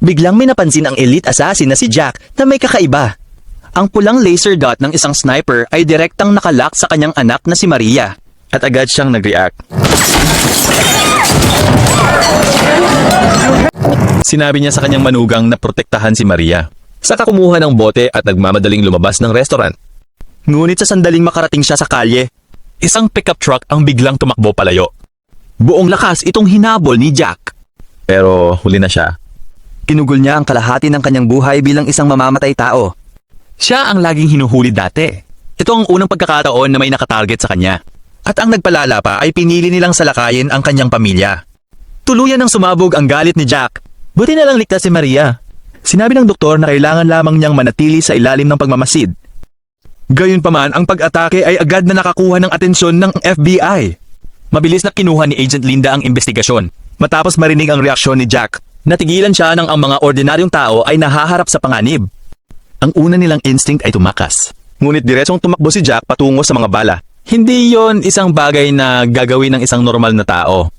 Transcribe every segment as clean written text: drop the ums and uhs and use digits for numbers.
Biglang may napansin ang elite assassin na si Jack na may kakaiba. Ang pulang laser dot ng isang sniper ay direktang nakalak sa kanyang anak na si Maria. At agad siyang nag-react. Sinabi niya sa kanyang manugang na protektahan si Maria. Saka kumuha ng bote at nagmamadaling lumabas ng restaurant. Ngunit sa sandaling makarating siya sa kalye, isang pickup truck ang biglang tumakbo palayo. Buong lakas itong hinabol ni Jack. Pero huli na siya. Kinugol niya ang kalahati ng kanyang buhay bilang isang mamamatay tao. Siya ang laging hinuhuli dati. Ito ang unang pagkakataon na may nakatarget sa kanya. At ang nagpalala pa ay pinili nilang salakayin ang kanyang pamilya. Tuluyan ng sumabog ang galit ni Jack. Buti na lang ligtas si Maria. Sinabi ng doktor na kailangan lamang niyang manatili sa ilalim ng pagmamasid. Gayunpaman, ang pag-atake ay agad na nakakuha ng atensyon ng FBI. Mabilis na kinuha ni Agent Linda ang investigasyon. Matapos marinig ang reaksyon ni Jack, natigilan siya nang ang mga ordinaryong tao ay nahaharap sa panganib. Ang una nilang instinct ay tumakas. Ngunit diretsong tumakbo si Jack patungo sa mga bala. Hindi yon isang bagay na gagawin ng isang normal na tao.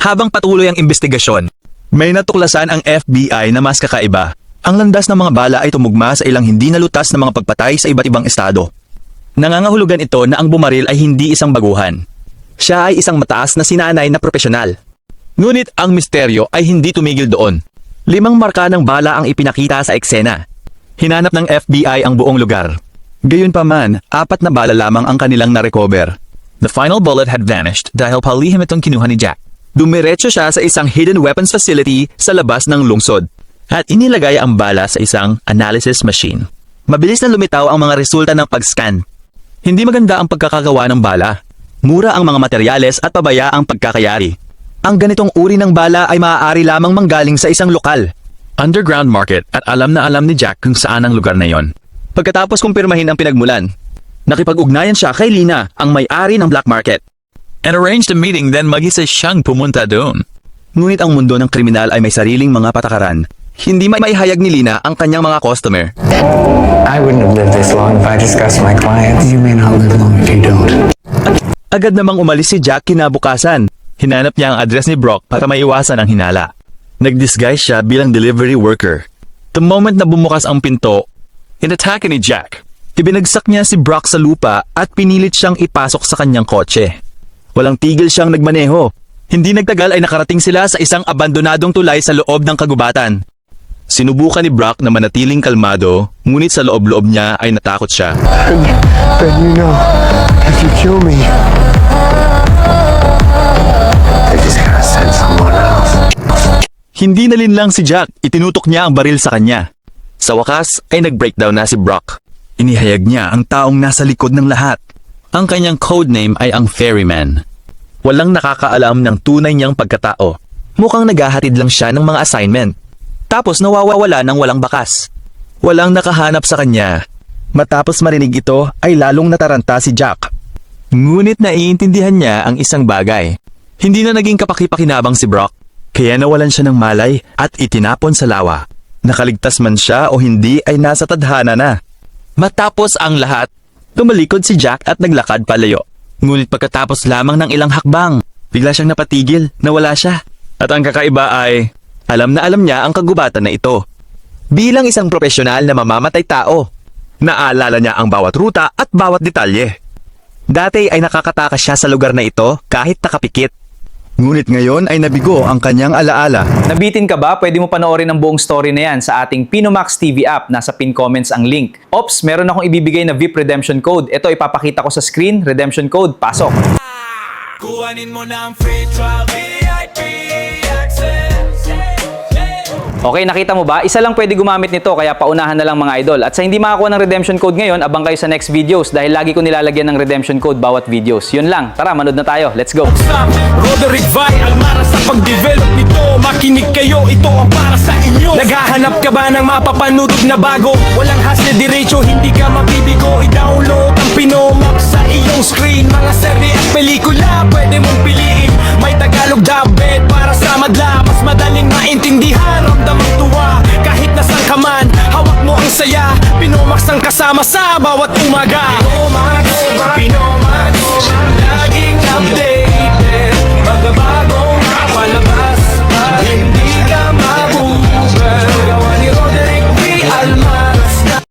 Habang patuloy ang investigasyon, may natuklasan ang FBI na mas kakaiba. Ang landas ng mga bala ay tumugma sa ilang hindi nalutas na mga pagpatay sa iba't ibang estado. Nangangahulugan ito na ang bumaril ay hindi isang baguhan. Siya ay isang mataas na sinanay na propesyonal. Ngunit ang misteryo ay hindi tumigil doon. 5 marka ng bala ang ipinakita sa eksena. Hinanap ng FBI ang buong lugar. Gayunpaman, 4 na bala lamang ang kanilang na-recover. The final bullet had vanished dahil palihim itong kinuha ni Jack. Dumiretso siya sa isang hidden weapons facility sa labas ng lungsod. At inilagay ang bala sa isang analysis machine. Mabilis na lumitaw ang mga resulta ng pag-scan. Hindi maganda ang pagkakagawa ng bala. Mura ang mga materyales at pabaya ang pagkakayari. Ang ganitong uri ng bala ay maaari lamang manggaling sa isang lokal. Underground market at alam na alam ni Jack kung saan ang lugar na yon. Pagkatapos kumpirmahin ang pinagmulan, nakipag-ugnayan siya kay Lina, ang may-ari ng black market. And arranged a meeting, then mag-isa siyang pumunta doon. Ngunit ang mundo ng kriminal ay may sariling mga patakaran. Hindi maihayag ni Lina ang kanyang mga customer. I wouldn't have lived this long if I discussed my clients. You may not live long if you don't. Agad namang umalis si Jack kinabukasan. Hinanap niya ang address ni Brock para maiwasan ang hinala. Nag-disguise siya bilang delivery worker. The moment na bumukas ang pinto, inatake ni Jack. Ibinagsak niya si Brock sa lupa at pinilit siyang ipasok sa kanyang kotse. Walang tigil siyang nagmaneho. Hindi nagtagal ay nakarating sila sa isang abandonadong tulay sa loob ng kagubatan. Sinubukan ni Brock na manatiling kalmado, ngunit sa loob-loob niya ay natakot siya. Ben, you know, if you kill me, they're just gonna send someone else. Hindi nalinlang si Jack, itinutok niya ang baril sa kanya. Sa wakas ay nag-breakdown na si Brock. Inihayag niya ang taong nasa likod ng lahat. Ang kanyang codename ay ang Ferryman. Walang nakakaalam ng tunay niyang pagkatao. Mukhang naghahatid lang siya ng mga assignment. Tapos nawawala ng walang bakas. Walang nakahanap sa kanya. Matapos marinig ito ay lalong nataranta si Jack. Ngunit naiintindihan niya ang isang bagay. Hindi na naging kapaki-pakinabang si Brock. Kaya nawalan siya ng malay at itinapon sa lawa. Nakaligtas man siya o hindi ay nasa tadhana na. Matapos ang lahat, tumalikod si Jack at naglakad palayo. Ngunit pagkatapos lamang ng ilang hakbang, bigla siyang napatigil, nawala siya. At ang kakaiba ay, alam na alam niya ang kagubatan na ito. Bilang isang profesional na mamamatay tao, naalala niya ang bawat ruta at bawat detalye. Dati ay nakakatakas siya sa lugar na ito kahit nakapikit. Ngunit ngayon ay nabigo ang kanyang alaala. Nabitin ka ba? Pwede mo panoorin ang buong story na yan sa ating Pinomax TV app. Nasa pin comments ang link. Ops, meron akong ibibigay na VIP redemption code. Ito ipapakita ko sa screen. Redemption code, pasok. Kuhanin mo na ang free trial VIP access. Okay, nakita mo ba? Isa lang pwede gumamit nito kaya paunahan na lang mga idol. At sa hindi makakuha ng redemption code ngayon, abang kayo sa next videos dahil lagi ko nilalagyan ng redemption code bawat videos. Yun lang. Tara, manood na tayo. Let's go! Roderick Vai, Almara sa pag-develop nito. Makinig kayo, ito ang para sa inyo. Naghahanap ka ba ng mapapanood na bago? Walang hasle diretso, hindi ka mabibigo. I-download ang Pinomax sa iyong screen. Mga serye at pelikula, pwede mong piliin. May Tagalog dubbed para sa madla. Mas madaling maintindihan, ramdam ang tuwa. Kahit nasan ka man, hawak mo ang saya. Pinomax ang kasama sa bawat umaga.